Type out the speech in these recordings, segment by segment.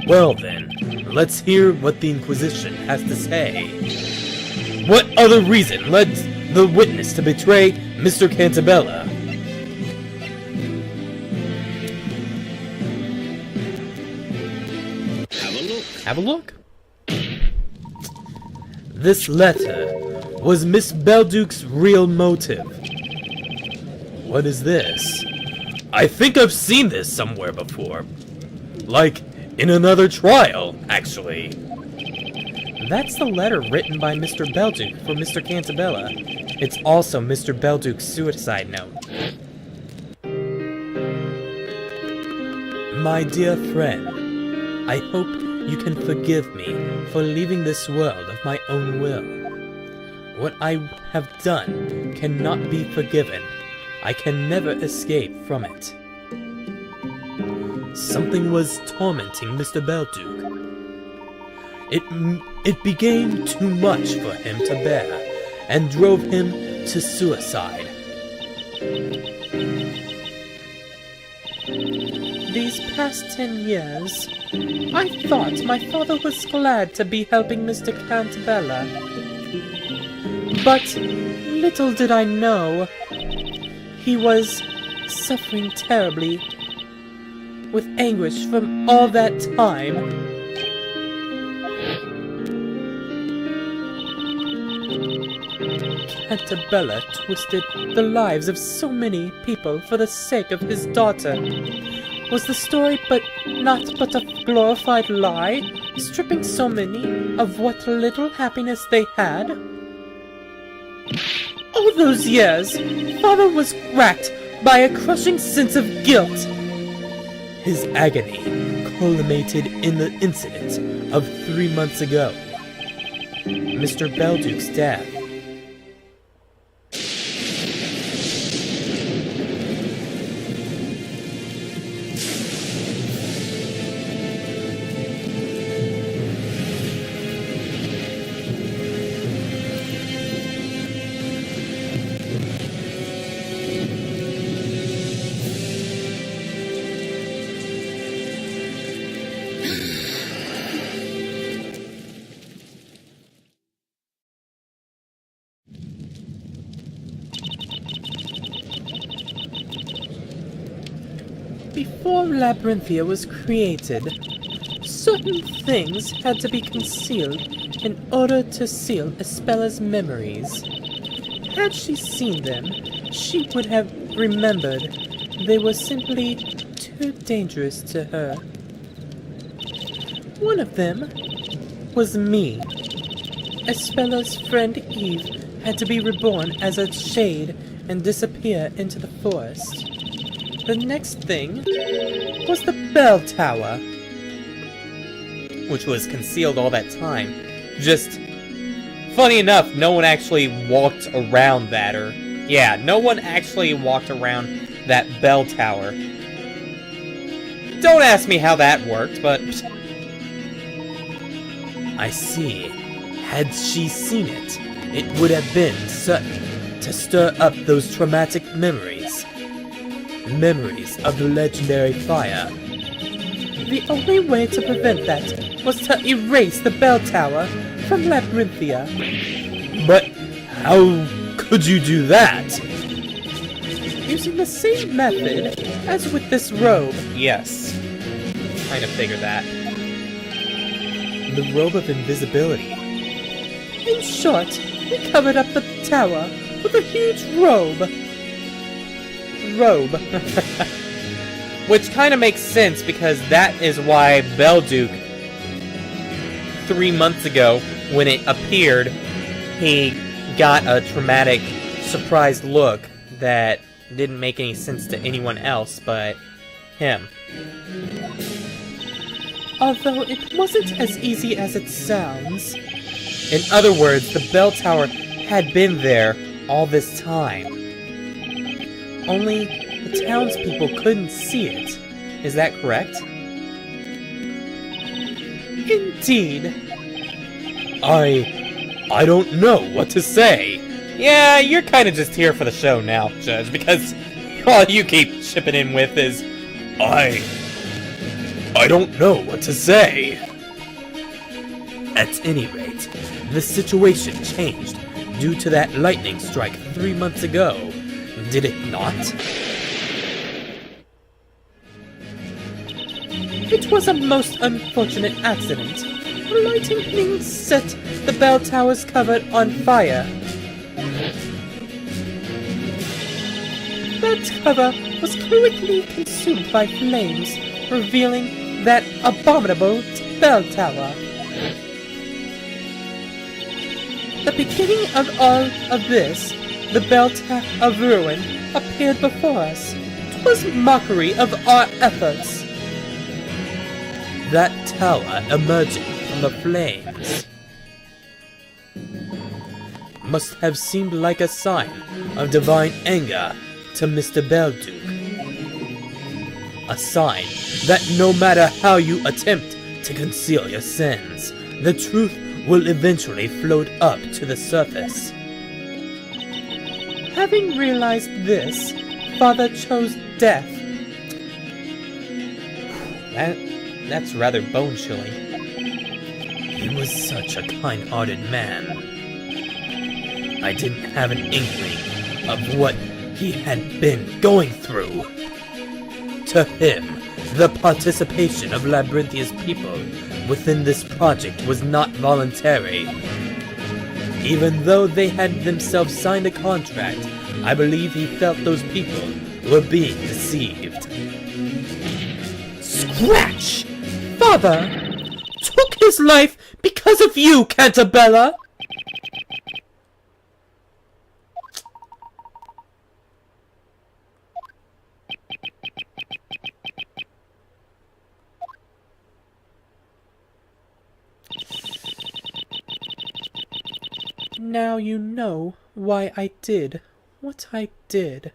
Well then, let's hear what the Inquisition has to say. What other reason led the witness to betray Mr. Cantabella? Have a look. This letter was Miss Belduke's real motive. What is this? I think I've seen this somewhere before. Like, in another trial, actually. That's the letter written by Mr. Belduke for Mr. Cantabella. It's also Mr. Belduke's suicide note. My dear friend, I hope you can forgive me for leaving this world of my own will. What I have done cannot be forgiven. I can never escape from it. Something was tormenting Mr. Belduke. It became too much for him to bear, and drove him to suicide. These past 10 years, I thought my father was glad to be helping Mr. Cantabella. But little did I know, he was suffering terribly with anguish from all that time. Cantabella twisted the lives of so many people for the sake of his daughter. Was the story not but a glorified lie, stripping so many of what little happiness they had? All those years, Father was racked by a crushing sense of guilt. His agony culminated in the incident of 3 months ago. Mr. Belduke's death. Before Labyrinthia was created, certain things had to be concealed in order to seal Espella's memories. Had she seen them, she would have remembered they were simply too dangerous to her. One of them was me. Espella's friend Eve had to be reborn as a shade and disappear into the forest. The next thing was the bell tower, which was concealed all that time. Just, funny enough, no one actually walked around that, no one actually walked around that bell tower. Don't ask me how that worked, but... I see. Had she seen it, it would have been certain to stir up those traumatic memories. Memories of the legendary fire. The only way to prevent that was to erase the bell tower from Labyrinthia. But how could you do that? Using the same method as with this robe. Yes. Kind of figured that. The robe of invisibility. In short, we covered up the tower with a huge robe. Which kind of makes sense, because that is why Belduke, 3 months ago, when it appeared, he got a traumatic, surprised look that didn't make any sense to anyone else but him. Although it wasn't as easy as it sounds. In other words, the bell tower had been there all this time. Only the townspeople couldn't see it. Is that correct? Indeed. I don't know what to say. Yeah, you're kind of just here for the show now, Judge, because all you keep chipping in with is, I don't know what to say. At any rate, the situation changed due to that lightning strike 3 months ago, did it not? It was a most unfortunate accident. Lightning set the bell towers covered on fire. That cover was quickly consumed by flames, revealing that abominable bell tower. The beginning of all of this, the bell tower of ruin appeared before us. 'Twas mockery of our efforts. That tower emerging from the flames must have seemed like a sign of divine anger to Mr. Belduke. A sign that no matter how you attempt to conceal your sins, the truth will eventually float up to the surface. Having realized this, Father chose death. That's rather bone-chilling. He was such a kind-hearted man. I didn't have an inkling of what he had been going through. To him, the participation of Labyrinthia's people within this project was not voluntary. Even though they had themselves signed a contract, I believe he felt those people were being deceived. Scratch! Father took his life because of you, Cantabella! Now you know why I did what I did.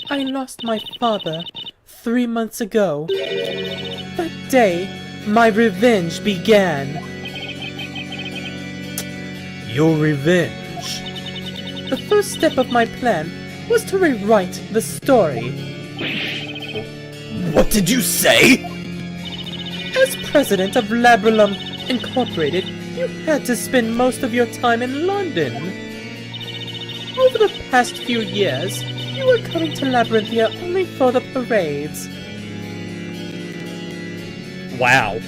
I lost my father 3 months ago. That day, my revenge began. Your revenge? The first step of my plan was to rewrite the story. What did you say? As president of Labrylum Incorporated, you had to spend most of your time in London. Over the past few years, you were coming to Labyrinthia only for the parades. Wow.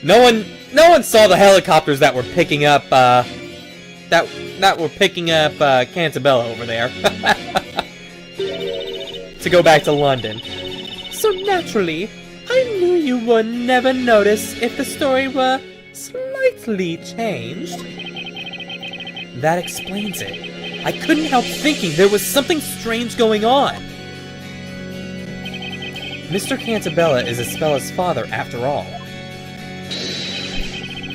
No one saw the helicopters that were picking up Cantabella over there. To go back to London. So naturally, I knew you would never notice if the story were slightly changed. That explains it. I couldn't help thinking there was something strange going on. Mr. Cantabella is Espella's father, after all.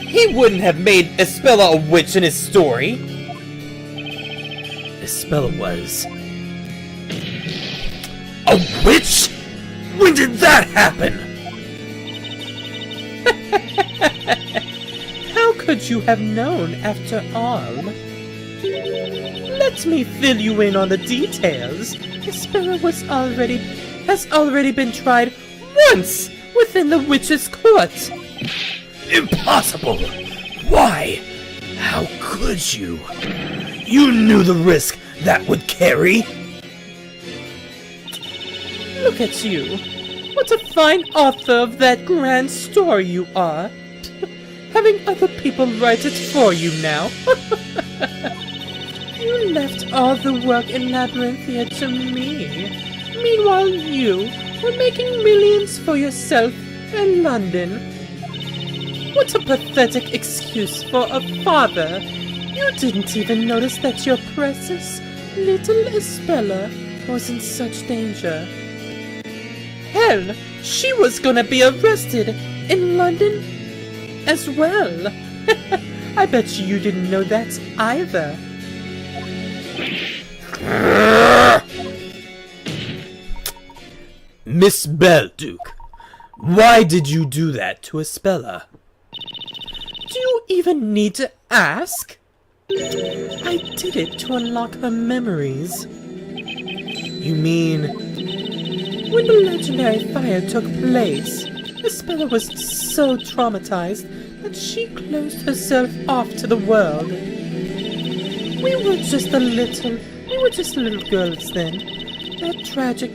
He wouldn't have made Espella a witch in his story. Espella was... a witch? When did that happen? How could you have known after all? Let me fill you in on the details. Espella has already been tried once within the witch's court. Impossible! Why? How could you? You knew the risk that would carry. Look at you. What a fine author of that grand story you are. Having other people write it for you now. You left all the work in Labyrinthia to me. Meanwhile, you were making millions for yourself in London. What a pathetic excuse for a father. You didn't even notice that your precious little Espella was in such danger. Hell, she was gonna be arrested in London as well. I bet you didn't know that either. Miss Belduke, why did you do that to Espella? Do you even need to ask? I did it to unlock her memories. You mean... When the legendary fire took place, Espella was so traumatized that she closed herself off to the world. We were just little girls then. That tragic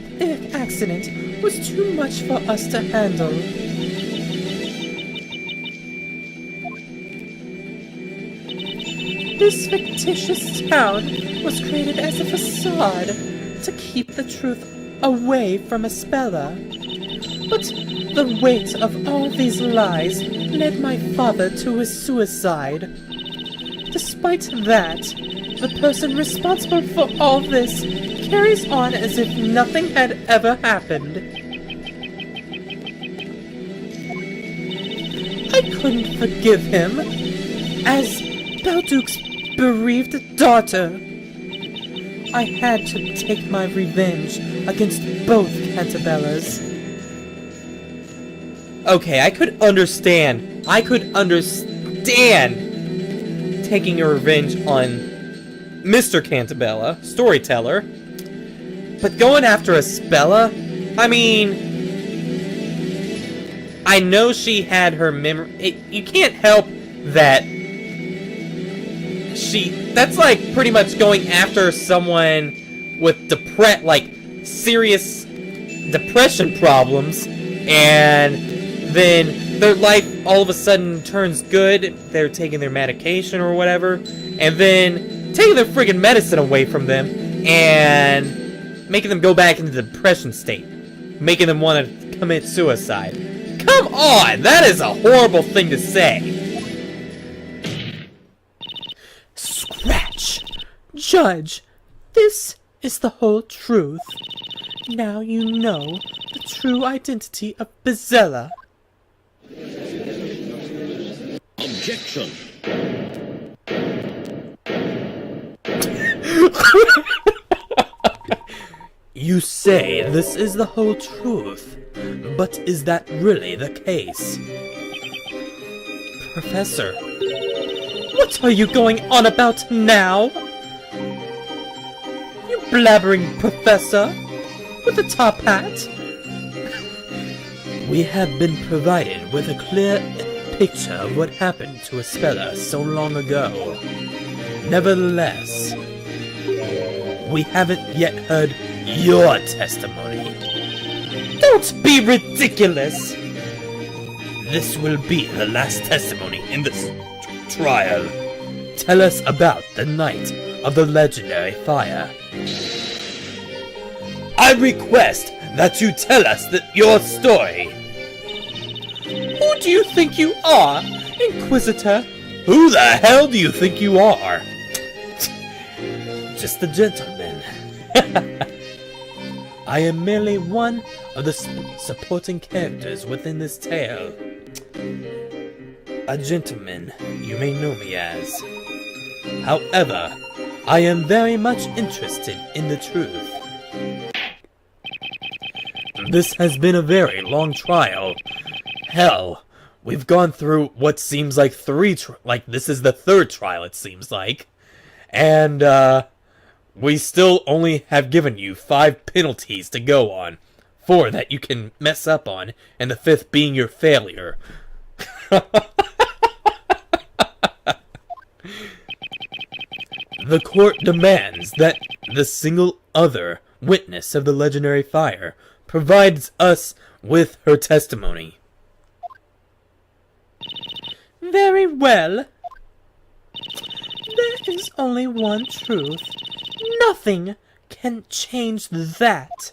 accident was too much for us to handle. This fictitious town was created as a facade to keep the truth away from Espella. But the weight of all these lies led my father to his suicide. Despite that, the person responsible for all this carries on as if nothing had ever happened. I couldn't forgive him, as Belduke's bereaved daughter. I had to take my revenge against both Cantabellas. Okay, I could understand taking a revenge on Mr. Cantabella, storyteller. But going after Espella? I mean, I know she had her memory. You can't help that that's like pretty much going after someone with serious depression problems, and then their life all of a sudden turns good. They're taking their medication or whatever, and then taking their friggin' medicine away from them and making them go back into the depression state, making them want to commit suicide. Come on, that is a horrible thing to say. Scratch! Judge, this is the whole truth. Now you know the true identity of Bezella. Objection! You say this is the whole truth, but is that really the case? Professor, what are you going on about now? You blabbering professor with a top hat? We have been provided with a clear picture of what happened to Espella so long ago. Nevertheless, we haven't yet heard your testimony. Don't be ridiculous! This will be the last testimony in this trial. Tell us about the night of the legendary fire. I request that you tell us your story. Who do you think you are, Inquisitor? Who the hell do you think you are? Just a gentleman. I am merely one of the supporting characters within this tale. A gentleman, you may know me as. However, I am very much interested in the truth. This has been a very long trial. Hell, we've gone through what seems like this is the third trial, it seems like. And, we still only have given you 5 penalties to go on. 4 that you can mess up on, and the 5th being your failure. The court demands that the single other witness of the legendary fire provides us with her testimony. Very well. There is only one truth. Nothing can change that.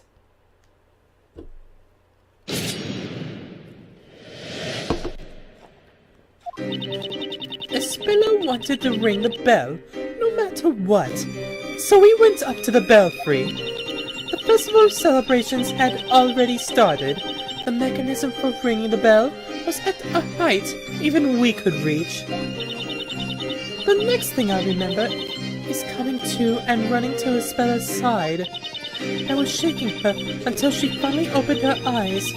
Espella wanted to ring the bell, no matter what, so we went up to the belfry. The festival celebrations had already started. The mechanism for ringing the bell was at a height even we could reach. The next thing I remember is coming to and running to Espella's side. I was shaking her until she finally opened her eyes.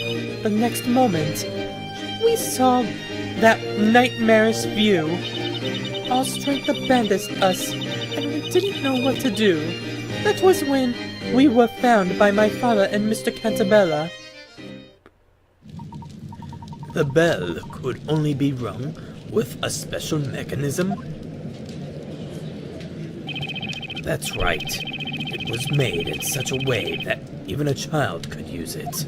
The next moment, we saw that nightmarish view. All strength abandoned us, and we didn't know what to do. That was when we were found by my father and Mr. Cantabella. The bell could only be rung with a special mechanism? That's right. It was made in such a way that even a child could use it.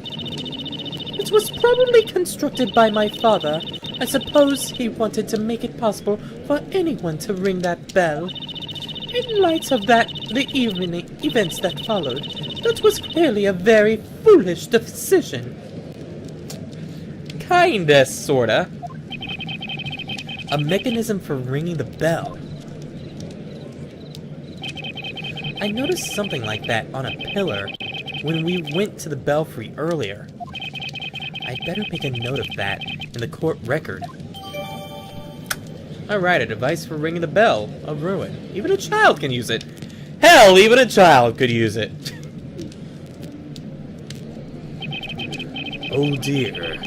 It was probably constructed by my father. I suppose he wanted to make it possible for anyone to ring that bell. In light of the events that followed, that was clearly a very foolish decision. Kinda, sorta. A mechanism for ringing the bell. I noticed something like that on a pillar when we went to the belfry earlier. I'd better make a note of that in the court record. Alright, a device for ringing the bell. A ruin. Even a child can use it. Hell, even a child could use it. Oh dear.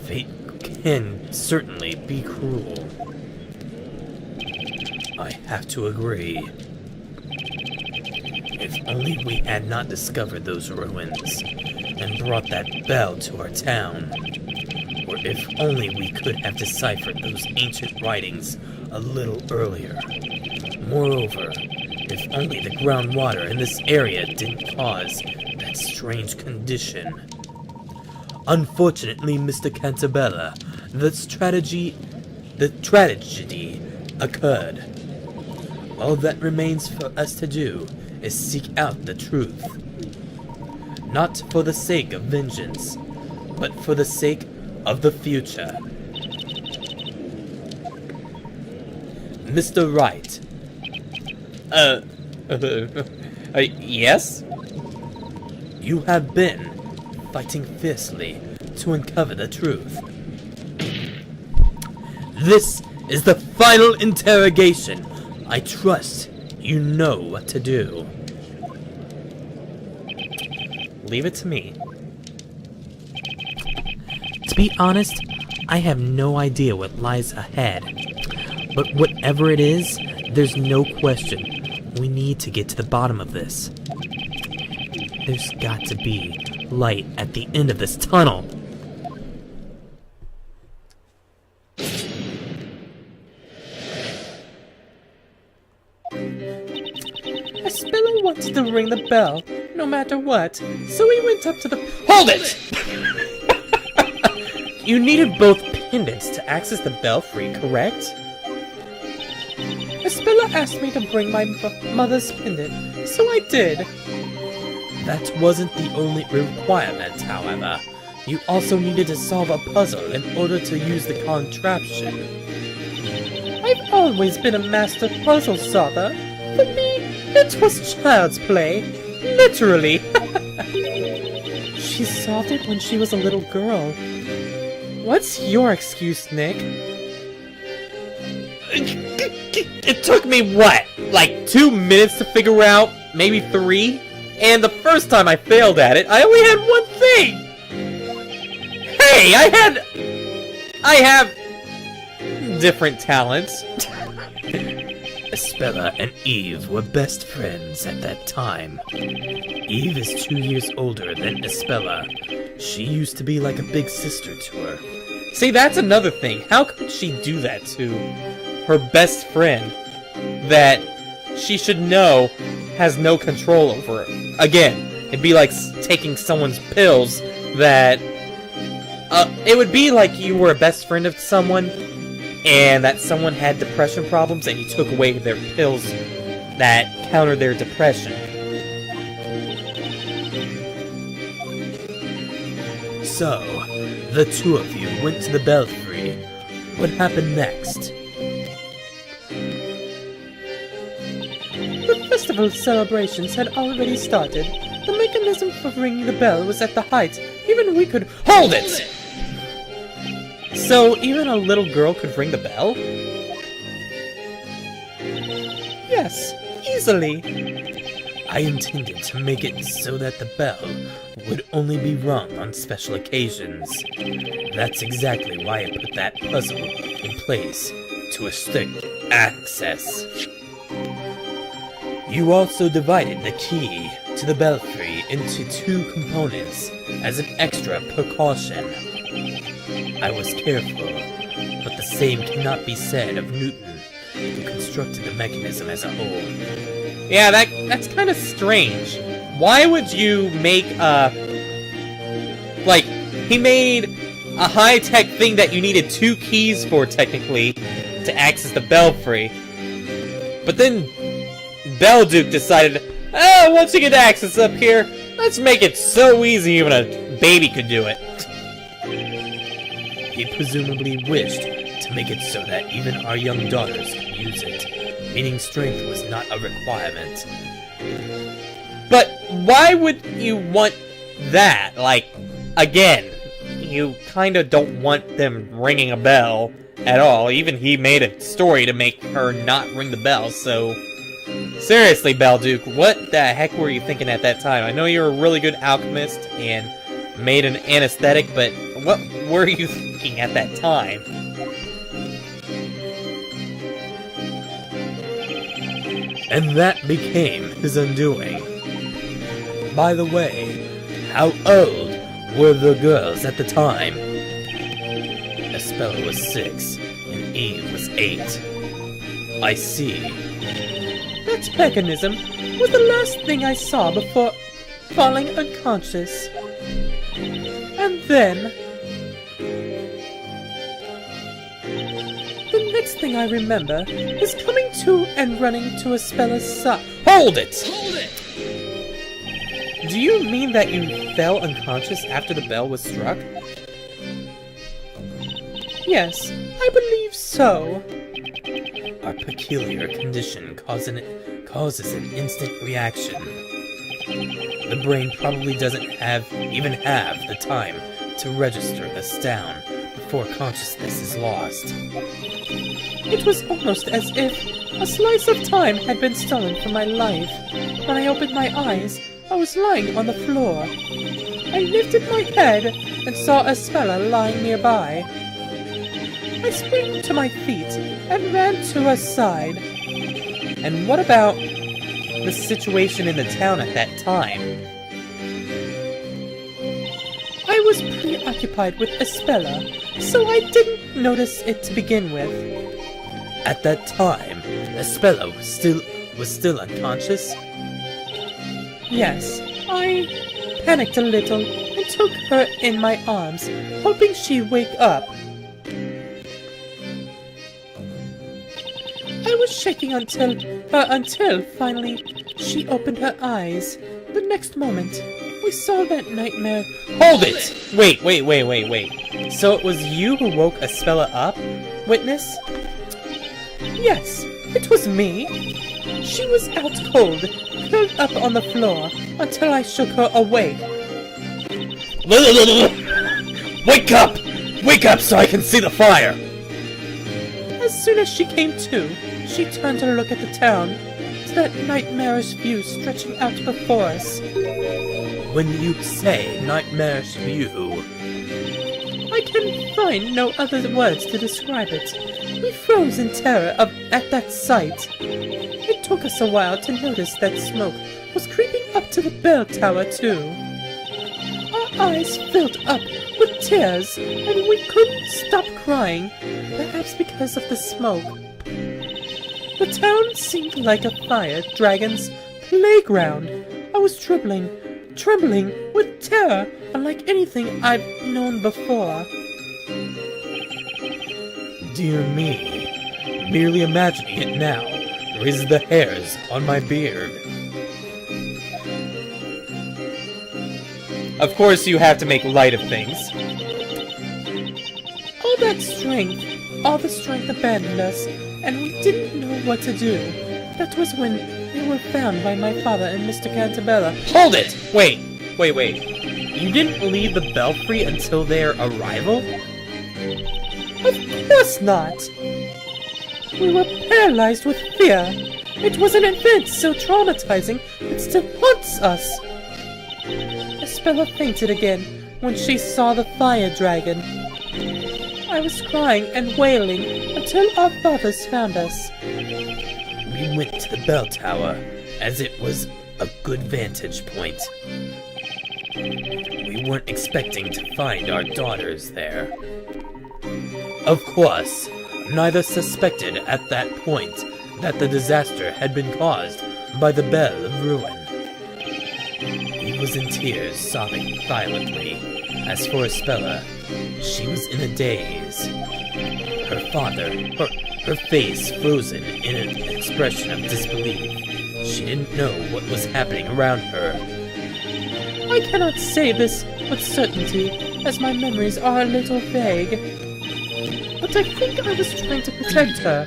Fate can certainly be cruel. I have to agree. If only we had not discovered those ruins and brought that bell to our town. Or if only we could have deciphered those ancient writings a little earlier. Moreover, if only the groundwater in this area didn't cause that strange condition. Unfortunately, Mr. Cantabella, the tragedy occurred. All that remains for us to do is seek out the truth. Not for the sake of vengeance, but for the sake of the future. Mr. Wright. Yes? You have been fighting fiercely to uncover the truth. This is the final interrogation. I trust you know what to do. Leave it to me. To be honest, I have no idea what lies ahead. But whatever it is, there's no question. We need to get to the bottom of this. There's got to be light at the end of this tunnel. Espilla wanted to ring the bell, no matter what, so he went up to the— Hold it! You needed both pendants to access the belfry, correct? Espilla asked me to bring my mother's pendant, so I did. That wasn't the only requirement, however. You also needed to solve a puzzle in order to use the contraption. I've always been a master puzzle solver. For me, it was child's play. Literally. She solved it when she was a little girl. What's your excuse, Nick? It took me, what, like 2 minutes to figure out? Maybe 3? And the first time I failed at it, I only had one thing! Hey, I have different talents. Espilla and Eve were best friends at that time. Eve is 2 years older than Espilla. She used to be like a big sister to her. See, that's another thing. How could she do that to her best friend that she should know has no control over her? Again, it'd be like taking someone's pills that... it would be like you were a best friend of someone and that someone had depression problems and you took away their pills that counter their depression. So, the two of you went to the belfry. What happened next? The festival celebrations had already started. The mechanism for ringing the bell was at the height. Even we could— Hold it! So, even a little girl could ring the bell? Yes, easily. I intended to make it so that the bell would only be rung on special occasions. That's exactly why I put that puzzle in place, to restrict access. You also divided the key to the belfry into 2 components as an extra precaution. I was careful, but the same cannot be said of Newton, who constructed the mechanism as a whole. Yeah, that's kind of strange. Why would you make like, he made a high-tech thing that you needed 2 keys for, technically, to access the belfry. But then Belduke decided, once you get access up here, let's make it so easy even a baby could do it. He presumably wished to make it so that even our young daughters could use it, meaning strength was not a requirement. But why would you want that? Like, again, you kinda don't want them ringing a bell at all. Even he made a story to make her not ring the bell, so... Seriously, Belduke, what the heck were you thinking at that time? I know you're a really good alchemist and made an anesthetic, but what were you thinking at that time? And that became his undoing. By the way, how old were the girls at the time? Espella was 6, and Eve was 8. I see. That mechanism was the last thing I saw before falling unconscious. And then... the next thing I remember is coming to and running to Espella's side. Hold it! Hold it! Do you mean that you fell unconscious after the bell was struck? Yes, I believe so. Our peculiar condition causes an instant reaction. The brain probably doesn't even have the time to register the sound before consciousness is lost. It was almost as if a slice of time had been stolen from my life. When I opened my eyes, I was lying on the floor. I lifted my head and saw Espella lying nearby. I sprang to my feet and ran to her side. And what about the situation in the town at that time? I was preoccupied with Espella, so I didn't notice it to begin with. At that time, Espella was still unconscious? Yes, I panicked a little and took her in my arms, hoping she'd wake up. I was shaking until finally she opened her eyes. The next moment, we saw that nightmare. Hold it! Wait. So it was you who woke Espella up, witness? Yes, it was me. She was out cold, curled up on the floor, until I shook her awake. Wake up! Wake up so I can see the fire! As soon as she came to, she turned to look at the town, to that nightmarish view stretching out before us. When you say nightmarish view... I can find no other words to describe it. We froze in terror at that sight. It took us a while to notice that smoke was creeping up to the bell tower, too. Our eyes filled up with tears, and we couldn't stop crying, perhaps because of the smoke. The town seemed like a fire dragon's playground. I was trembling with terror, unlike anything I've known before. Dear me, merely imagining it now raises the hairs on my beard. Of course you have to make light of things. All the strength abandoned us, and we didn't know what to do. That was when we were found by my father and Mr. Cantabella. Hold it! Wait. You didn't leave the belfry until their arrival? Of course not! We were paralyzed with fear. It was an event so traumatizing it still haunts us. Espella fainted again when she saw the fire dragon. I was crying and wailing until our fathers found us. We went to the bell tower, as it was a good vantage point. We weren't expecting to find our daughters there. Of course, neither suspected at that point that the disaster had been caused by the Bell of Ruin. He was in tears, sobbing violently. As for Espella, she was in a daze. Her father, her face frozen in an expression of disbelief. She didn't know what was happening around her. I cannot say this with certainty, as my memories are a little vague. But I think I was trying to protect her.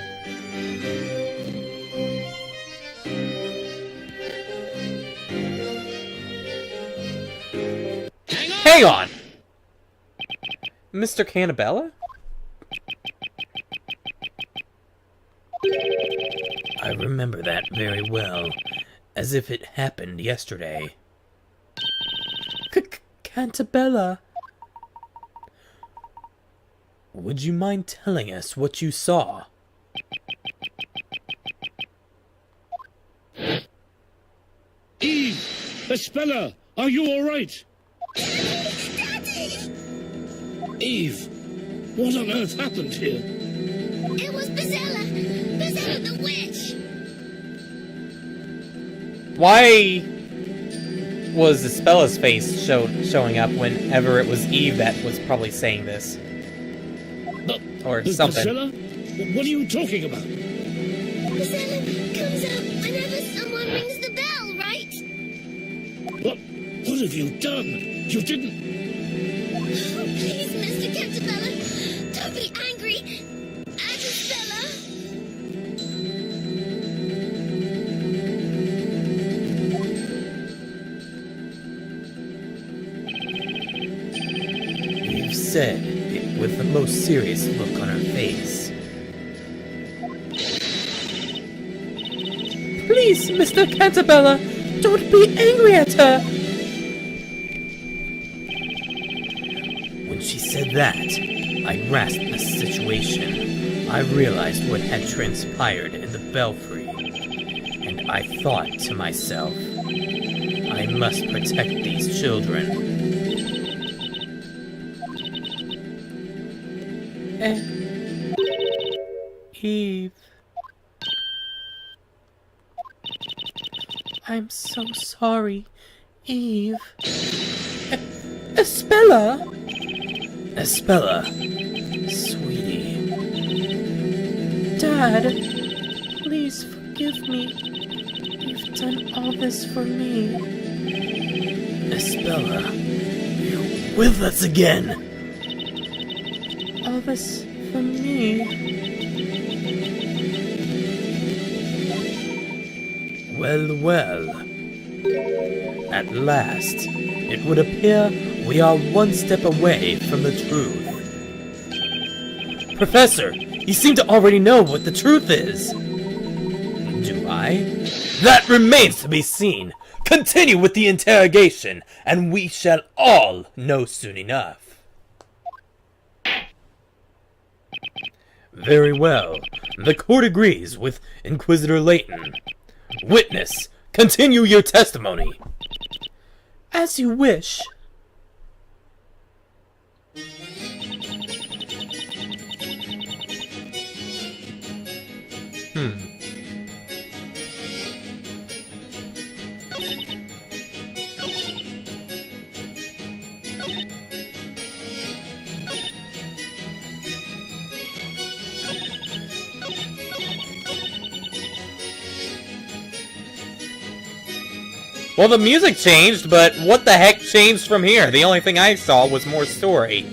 Hang on! Mr. Cannabella? I remember that very well, as if it happened yesterday. Cantabella. Would you mind telling us what you saw? Eve! Espella! Are you alright? Daddy! Eve! What on earth happened here? It was Bezella! Bezella the witch! Why was Espella's face showing up whenever it was Eve that was probably saying this? Or something. Bezella? What are you talking about? Bezella comes out whenever someone rings the bell, right? What have you done? You didn't... Oh, please, Mr. Cantabella, don't be angry at Bezella. You said it with the most serious look on her face. Please, Mr. Cantabella, don't be angry at her. When she said that, I grasped the situation. I realized what had transpired in the belfry, and I thought to myself, I must protect these children. Eve. I'm so sorry, Eve. Espella! Espella, sweetie. Dad, please forgive me. You've done all this for me. Espella, you're with us again. All this for me. Well, well. At last, it would appear we are one step away from the truth. Professor, you seem to already know what the truth is. Do I? That remains to be seen. Continue with the interrogation, and we shall all know soon enough. Very well. The court agrees with Inquisitor Layton. Witness, continue your testimony. As you wish. Well, the music changed, but what the heck changed from here? The only thing I saw was more story.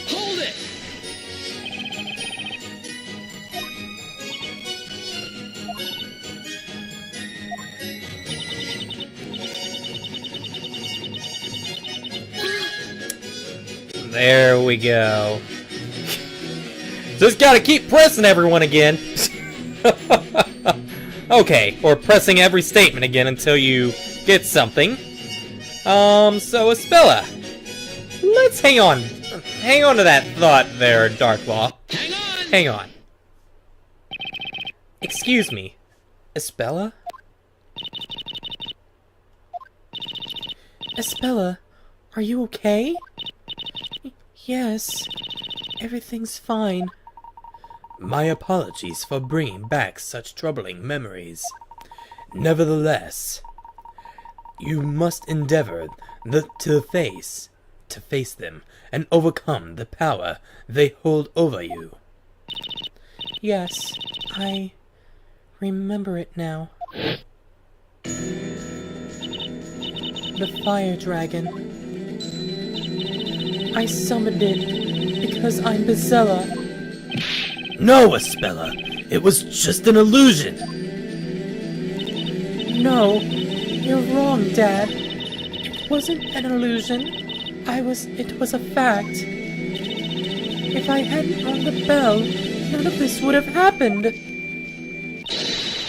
Hold it! There we go. Just gotta keep pressing everyone again. Okay, or pressing every statement again until you get something. So Espella, let's hang on. Hang on to that thought there, Darklaw. Hang on! Hang on. Excuse me, Espella? Espella, are you okay? Yes, everything's fine. My apologies for bringing back such troubling memories. Nevertheless, you must endeavor to face them and overcome the power they hold over you. Yes, I remember it now. The fire dragon. I summoned it because I'm Bezella. No, Espella! It was just an illusion! No, you're wrong, Dad. It wasn't an illusion. It was a fact. If I hadn't rung the bell, none of this would have happened.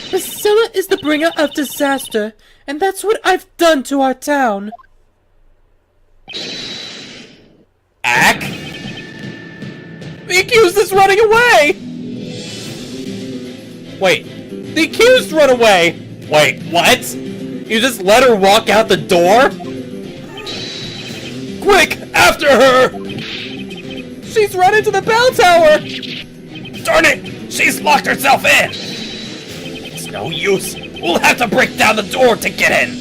Priscilla is the bringer of disaster, and that's what I've done to our town. Ack? The accused is running away! Wait, the accused run away! Wait, what? You just let her walk out the door? Quick, after her! She's run into the bell tower! Darn it! She's locked herself in! It's no use. We'll have to break down the door to get in!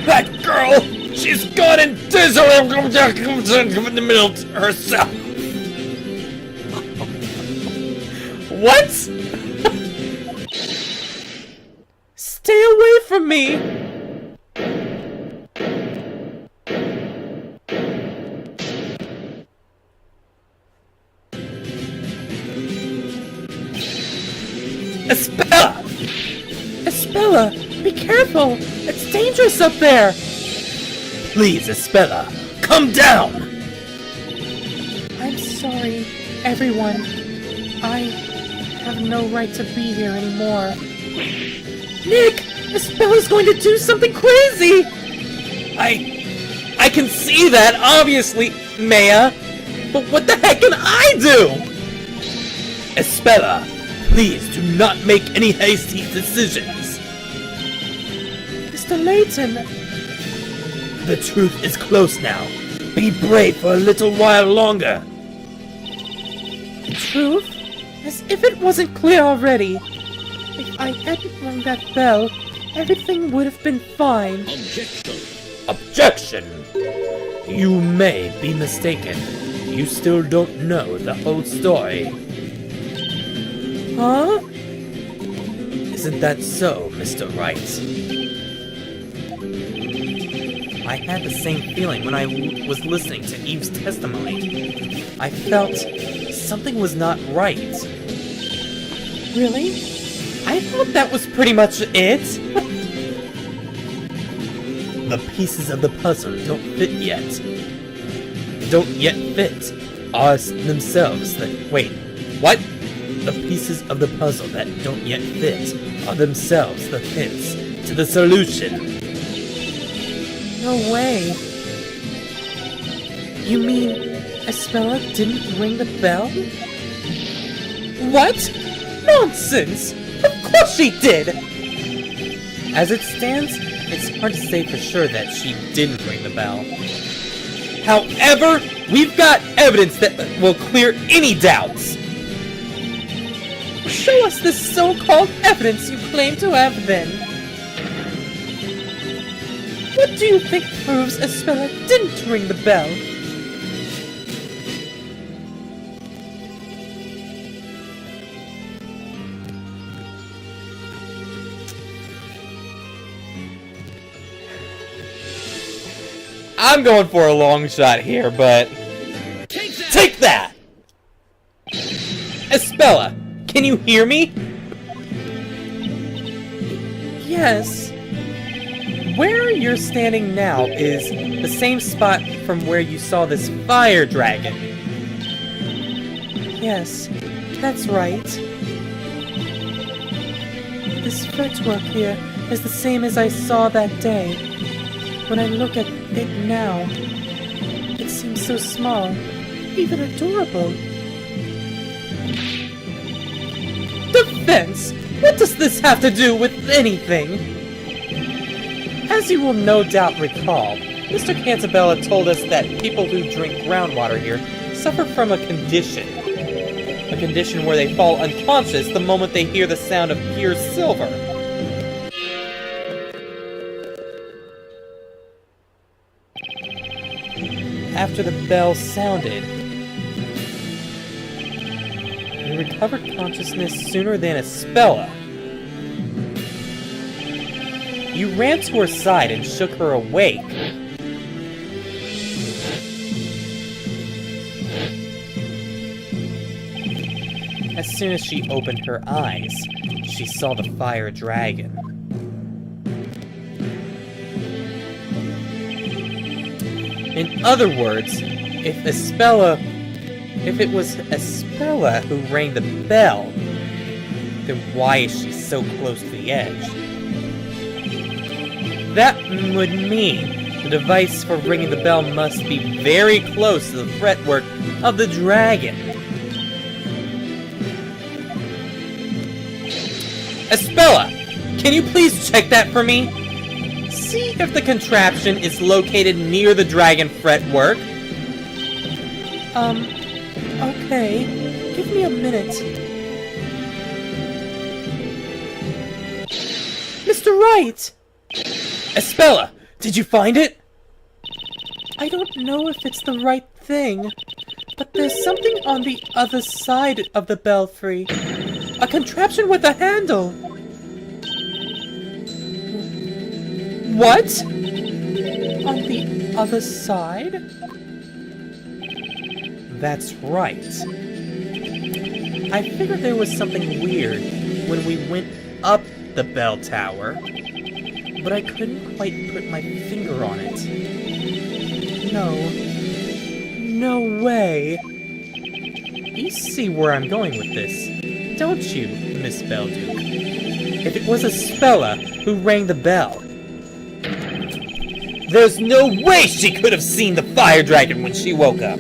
That girl! She's gone and dizzled in the middle herself! What? Stay away from me! Espella! Espella, be careful! It's dangerous up there! Please, Espella, come down! I'm sorry, everyone. I have no right to be here anymore. Nick! Espella's going to do something crazy! I can see that, obviously, Maya. But what the heck can I do? Espella, please do not make any hasty decisions. Mr. Layton! The truth is close now. Be brave for a little while longer. Truth? As if it wasn't clear already. If I hadn't rung that bell, everything would have been fine. Objection! Objection! You may be mistaken. You still don't know the whole story. Huh? Isn't that so, Mr. Wright? I had the same feeling when I was listening to Eve's testimony. I felt something was not right. Really? I thought that was pretty much it. The pieces of the puzzle don't fit yet. Don't yet fit are themselves the... Wait, what? The pieces of the puzzle that don't yet fit are themselves the hints to the solution. No way. You mean Espella didn't ring the bell? What? Nonsense! Of course she did! As it stands, it's hard to say for sure that she didn't ring the bell. However, we've got evidence that will clear any doubts. Show us this so-called evidence you claim to have then. What do you think proves Espella didn't ring the bell? I'm going for a long shot here, but... Take that! Espella, can you hear me? Yes. Where you're standing now is the same spot from where you saw this fire dragon. Yes, that's right. This fretwork here is the same as I saw that day. When I look at it now, It seems so small, even adorable. Defense? What does this have to do with anything? As you will no doubt recall, Mr. Cantabella told us that people who drink groundwater here suffer from a condition. A condition where they fall unconscious the moment they hear the sound of pure silver. After the bell sounded, you recovered consciousness sooner than Espella. You ran to her side and shook her awake. As soon as she opened her eyes, she saw the fire dragon. In other words, if it was Espella who rang the bell, then why is she so close to the edge? That would mean the device for ringing the bell must be very close to the fretwork of the dragon. Espella, can you please check that for me? See if the contraption is located near the dragon fretwork. Okay. Give me a minute. Mr. Wright! Espella, did you find it? I don't know if it's the right thing, but there's something on the other side of the belfry. A contraption with a handle. What? On the other side? That's right. I figured there was something weird when we went up the bell tower, but I couldn't quite put my finger on it. No way. You see where I'm going with this, don't you, Miss Belduke? If it was Espella who rang the bell, there's no way she could have seen the fire dragon when she woke up.